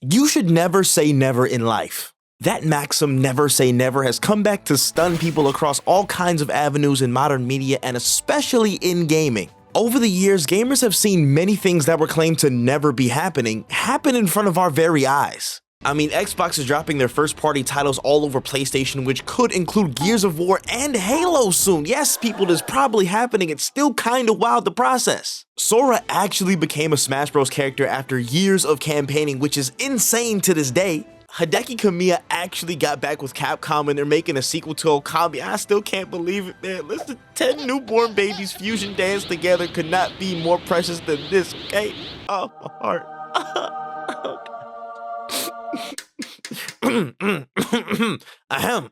You should never say never in life. That maxim, never say never, has come back to stun people across all kinds of avenues in modern media and especially in gaming. Over the years, gamers have seen many things that were claimed to never be happening happen in front of our very eyes. I mean, Xbox is dropping their first-party titles all over PlayStation, which could include Gears of War and Halo soon. Yes, people, this is probably happening. It's still kinda wild, the process. Sora actually became a Smash Bros. Character after years of campaigning, which is insane to this day. Hideki Kamiya actually got back with Capcom and they're making a sequel to Okami. I still can't believe it, man. Listen, 10 newborn babies fusion dance together could not be more precious than this, okay? Oh, my heart. Ahem.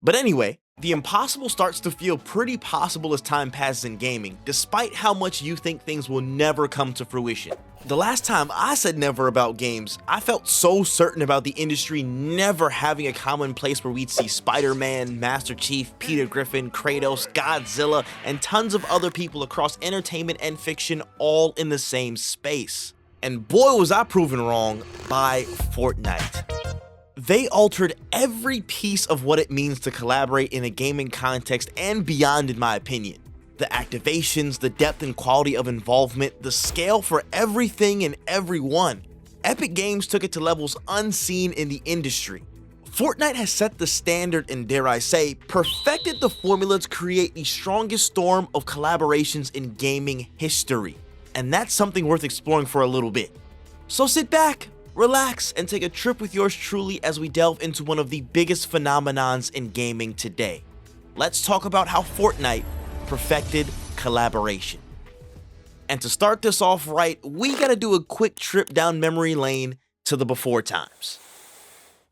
But anyway, the impossible starts to feel pretty possible as time passes in gaming, despite how much you think things will never come to fruition. The last time I said never about games, I felt so certain about the industry never having a common place where we'd see Spider-Man, Master Chief, Peter Griffin, Kratos, Godzilla, and tons of other people across entertainment and fiction all in the same space. And boy was I proven wrong by Fortnite. They altered every piece of what it means to collaborate in a gaming context and beyond, in my opinion. The activations, the depth and quality of involvement, the scale for everything and everyone. Epic Games took it to levels unseen in the industry. Fortnite has set the standard and, dare I say, perfected the formula to create the strongest storm of collaborations in gaming history. And that's something worth exploring for a little bit. So sit back, relax, and take a trip with yours truly as we delve into one of the biggest phenomenons in gaming today. Let's talk about how Fortnite perfected collaboration. And to start this off right, we gotta do a quick trip down memory lane to the before times.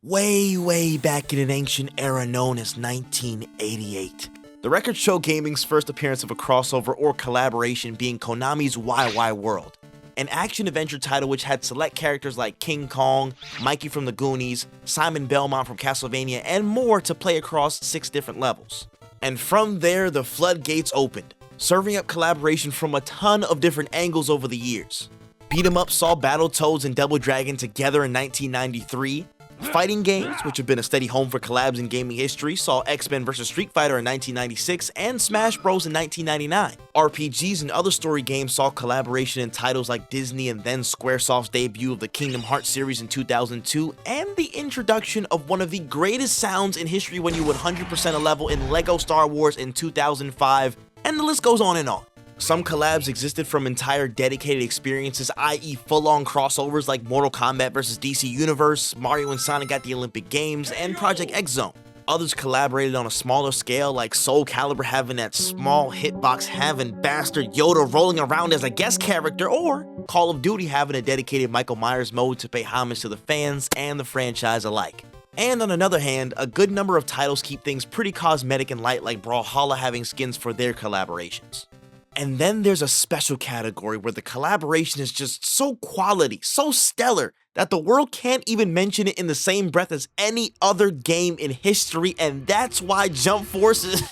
Way back in an ancient era known as 1988. The records show gaming's first appearance of a crossover or collaboration being Konami's YY World, an action-adventure title which had select characters like King Kong, Mikey from the Goonies, Simon Belmont from Castlevania, and more to play across 6 different levels. And from there, the floodgates opened, serving up collaboration from a ton of different angles over the years. Beat 'em Up saw Battletoads and Double Dragon together in 1993. Fighting games, which have been a steady home for collabs in gaming history, saw X-Men vs. Street Fighter in 1996 and Smash Bros. In 1999. RPGs and other story games saw collaboration in titles like Disney and then Squaresoft's debut of the Kingdom Hearts series in 2002, and the introduction of one of the greatest sounds in history when you would 100% a level in LEGO Star Wars in 2005, and the list goes on and on. Some collabs existed from entire dedicated experiences, i.e. full-on crossovers like Mortal Kombat vs. DC Universe, Mario and Sonic at the Olympic Games, and Project X Zone. Others collaborated on a smaller scale, like Soul Calibur having that small hitbox having bastard Yoda rolling around as a guest character, or Call of Duty having a dedicated Michael Myers mode to pay homage to the fans and the franchise alike. And on another hand, a good number of titles keep things pretty cosmetic and light, like Brawlhalla having skins for their collaborations. And then there's a special category where the collaboration is just so quality, so stellar, that the world can't even mention it in the same breath as any other game in history, and that's why Jump Force is...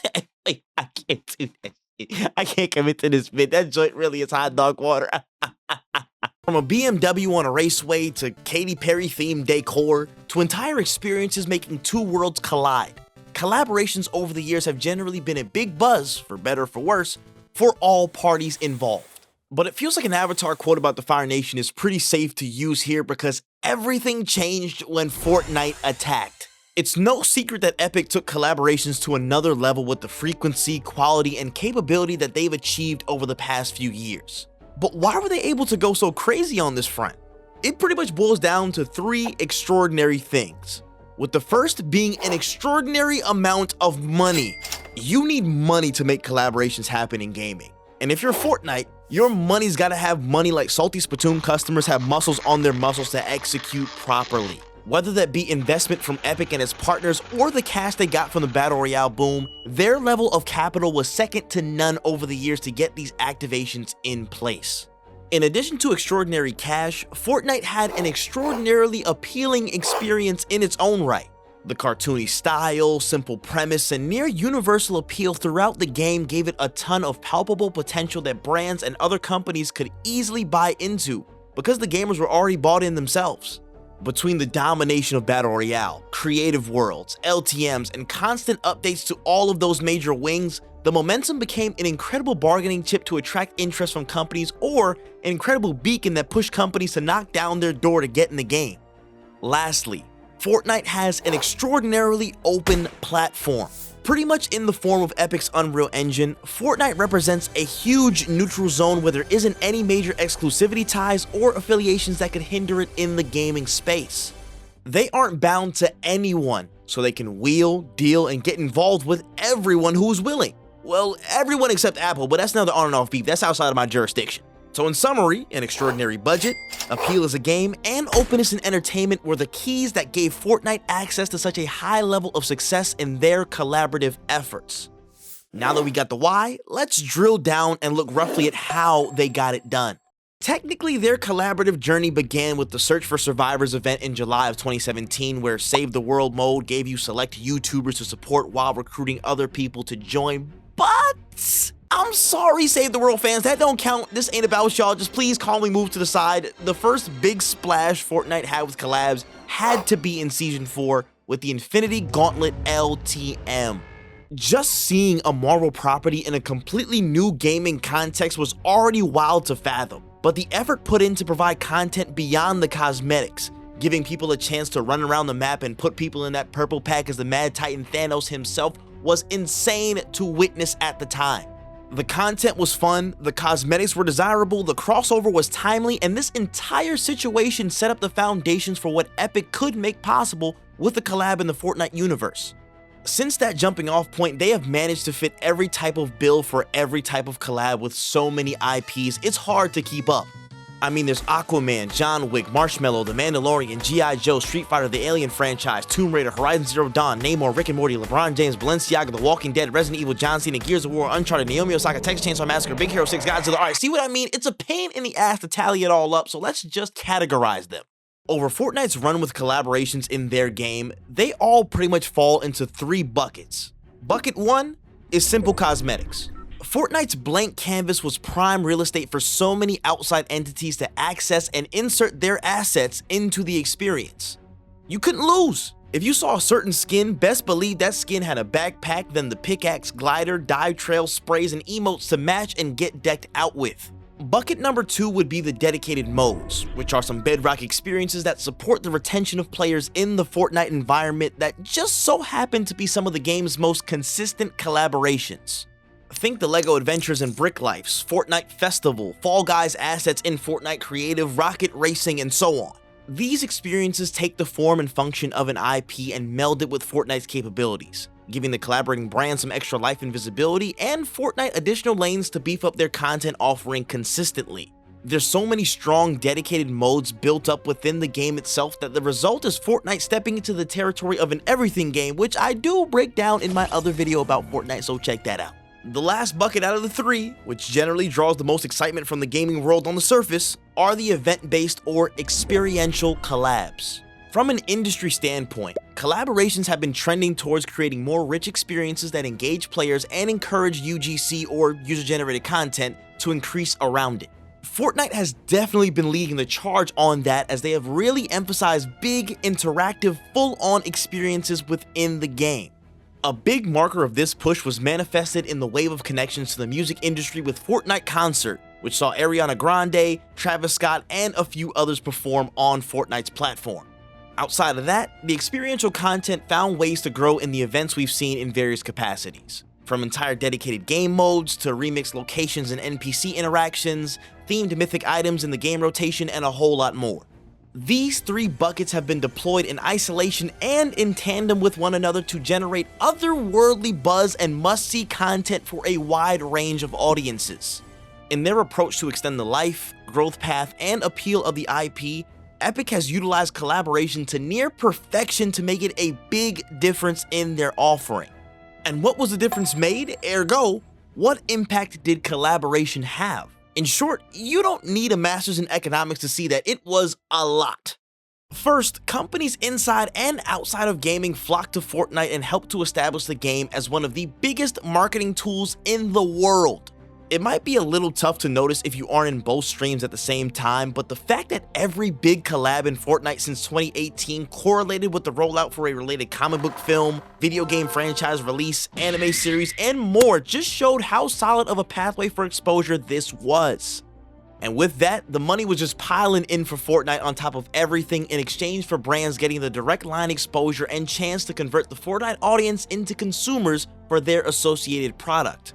Wait, I can't do that shit. I can't commit to this bit. That joint really is hot dog water. From a BMW on a raceway to Katy Perry themed decor to entire experiences making two worlds collide. Collaborations over the years have generally been a big buzz, for better or for worse, for all parties involved. But it feels like an Avatar quote about the Fire Nation is pretty safe to use here because everything changed when Fortnite attacked. It's no secret that Epic took collaborations to another level with the frequency, quality, and capability that they've achieved over the past few years. But why were they able to go so crazy on this front? It pretty much boils down to 3 extraordinary things, with the first being an extraordinary amount of money. You need money to make collaborations happen in gaming. And if you're Fortnite, your money's gotta have money like salty Splatoon customers have muscles on their muscles to execute properly. Whether that be investment from Epic and its partners or the cash they got from the Battle Royale boom, their level of capital was second to none over the years to get these activations in place. In addition to extraordinary cash, Fortnite had an extraordinarily appealing experience in its own right. The cartoony style, simple premise, and near universal appeal throughout the game gave it a ton of palpable potential that brands and other companies could easily buy into because the gamers were already bought in themselves. Between the domination of Battle Royale, creative worlds, LTMs, and constant updates to all of those major wings, the momentum became an incredible bargaining chip to attract interest from companies, or an incredible beacon that pushed companies to knock down their door to get in the game. Lastly, Fortnite has an extraordinarily open platform. Pretty much in the form of Epic's Unreal Engine, Fortnite represents a huge neutral zone where there isn't any major exclusivity ties or affiliations that could hinder it in the gaming space. They aren't bound to anyone, so they can wheel, deal, and get involved with everyone who's willing. Well, everyone except Apple, but that's another on and off beef, that's outside of my jurisdiction. So in summary, an extraordinary budget, appeal as a game, and openness in entertainment were the keys that gave Fortnite access to such a high level of success in their collaborative efforts. Now that we got the why, let's drill down and look roughly at how they got it done. Technically, their collaborative journey began with the Search for Survivors event in July of 2017, where Save the World mode gave you select YouTubers to support while recruiting other people to join, but I'm sorry, Save the World fans, that don't count. This ain't about y'all. Just please calmly move to the side. The first big splash Fortnite had with collabs had to be in Season 4 with the Infinity Gauntlet LTM. Just seeing a Marvel property in a completely new gaming context was already wild to fathom, but the effort put in to provide content beyond the cosmetics, giving people a chance to run around the map and put people in that purple pack as the Mad Titan Thanos himself, was insane to witness at the time. The content was fun, the cosmetics were desirable, the crossover was timely, and this entire situation set up the foundations for what Epic could make possible with a collab in the Fortnite universe. Since that jumping off point, they have managed to fit every type of bill for every type of collab with so many IPs, it's hard to keep up. I mean, there's Aquaman, John Wick, Marshmello, The Mandalorian, G.I. Joe, Street Fighter, The Alien franchise, Tomb Raider, Horizon Zero Dawn, Namor, Rick and Morty, LeBron James, Balenciaga, The Walking Dead, Resident Evil, John Cena, Gears of War, Uncharted, Naomi Osaka, Texas Chainsaw Massacre, Big Hero 6, Godzilla. Alright, see what I mean? It's a pain in the ass to tally it all up, so let's just categorize them. Over Fortnite's run with collaborations in their game, they all pretty much fall into 3 buckets. Bucket 1 is simple cosmetics. Fortnite's blank canvas was prime real estate for so many outside entities to access and insert their assets into the experience. You couldn't lose. If you saw a certain skin, best believe that skin had a backpack, then the pickaxe, glider, dive trail, sprays, and emotes to match and get decked out with. Bucket number 2 would be the dedicated modes, which are some bedrock experiences that support the retention of players in the Fortnite environment that just so happen to be some of the game's most consistent collaborations. Think the LEGO Adventures and Brick Lifes, Fortnite Festival, Fall Guys assets in Fortnite Creative, Rocket Racing, and so on. These experiences take the form and function of an IP and meld it with Fortnite's capabilities, giving the collaborating brand some extra life and visibility, and Fortnite additional lanes to beef up their content offering consistently. There's so many strong, dedicated modes built up within the game itself that the result is Fortnite stepping into the territory of an everything game, which I do break down in my other video about Fortnite, so check that out. The last bucket out of the 3, which generally draws the most excitement from the gaming world on the surface, are the event-based or experiential collabs. From an industry standpoint, collaborations have been trending towards creating more rich experiences that engage players and encourage UGC or user-generated content to increase around it. Fortnite has definitely been leading the charge on that, as they have really emphasized big, interactive, full-on experiences within the game. A big marker of this push was manifested in the wave of connections to the music industry with Fortnite Concert, which saw Ariana Grande, Travis Scott, and a few others perform on Fortnite's platform. Outside of that, the experiential content found ways to grow in the events we've seen in various capacities. From entire dedicated game modes to remixed locations and NPC interactions, themed mythic items in the game rotation, and a whole lot more. These 3 buckets have been deployed in isolation and in tandem with one another to generate otherworldly buzz and must-see content for a wide range of audiences. In their approach to extend the life, growth path, and appeal of the IP, Epic has utilized collaboration to near perfection to make it a big difference in their offering. And what was the difference made? Ergo, what impact did collaboration have? In short, you don't need a master's in economics to see that it was a lot. First, companies inside and outside of gaming flocked to Fortnite and helped to establish the game as one of the biggest marketing tools in the world. It might be a little tough to notice if you aren't in both streams at the same time, but the fact that every big collab in Fortnite since 2018 correlated with the rollout for a related comic book film, video game franchise release, anime series, and more just showed how solid of a pathway for exposure this was. And with that, the money was just piling in for Fortnite on top of everything in exchange for brands getting the direct line exposure and chance to convert the Fortnite audience into consumers for their associated product.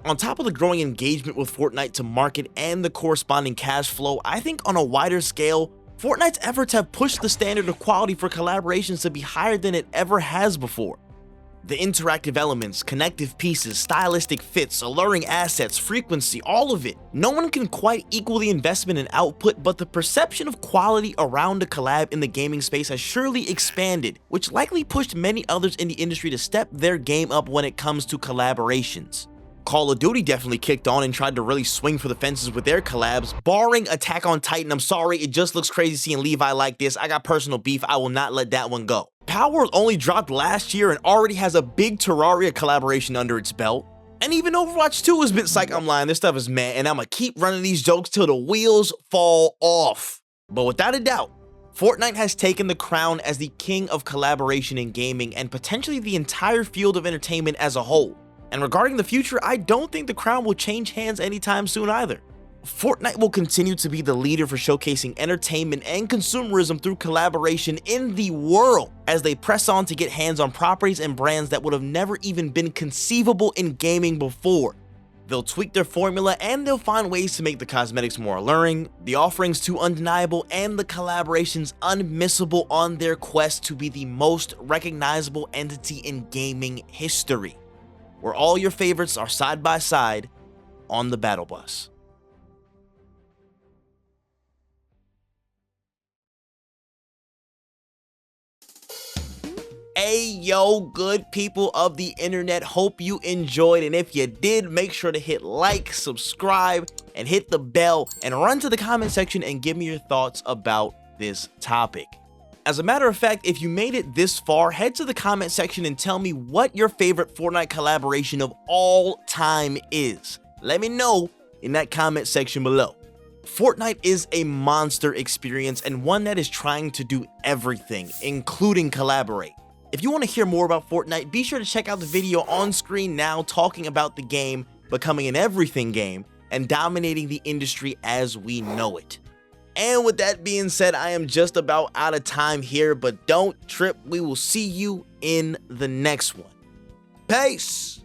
On top of the growing engagement with Fortnite to market and the corresponding cash flow, I think on a wider scale, Fortnite's efforts have pushed the standard of quality for collaborations to be higher than it ever has before. The interactive elements, connective pieces, stylistic fits, alluring assets, frequency, all of it. No one can quite equal the investment and output, but the perception of quality around a collab in the gaming space has surely expanded, which likely pushed many others in the industry to step their game up when it comes to collaborations. Call of Duty definitely kicked on and tried to really swing for the fences with their collabs, barring Attack on Titan. I'm sorry, it just looks crazy seeing Levi like this. I got personal beef, I will not let that one go. Power only dropped last year and already has a big Terraria collaboration under its belt. And even Overwatch 2 has been psych. I'm lying, this stuff is mad, and I'ma keep running these jokes till the wheels fall off. But without a doubt, Fortnite has taken the crown as the king of collaboration in gaming and potentially the entire field of entertainment as a whole. And regarding the future, I don't think the crown will change hands anytime soon either. Fortnite will continue to be the leader for showcasing entertainment and consumerism through collaboration in the world as they press on to get hands on properties and brands that would have never even been conceivable in gaming before. They'll tweak their formula and they'll find ways to make the cosmetics more alluring, the offerings too undeniable, and the collaborations unmissable on their quest to be the most recognizable entity in gaming history, where all your favorites are side by side on the battle bus. Hey yo, good people of the internet, hope you enjoyed, and if you did, make sure to hit like, subscribe, and hit the bell, and run to the comment section and give me your thoughts about this topic. As a matter of fact, if you made it this far, head to the comment section and tell me what your favorite Fortnite collaboration of all time is. Let me know in that comment section below. Fortnite is a monster experience and one that is trying to do everything, including collaborate. If you want to hear more about Fortnite, be sure to check out the video on screen now talking about the game becoming an everything game and dominating the industry as we know it. And with that being said, I am just about out of time here, but don't trip. We will see you in the next one. Peace!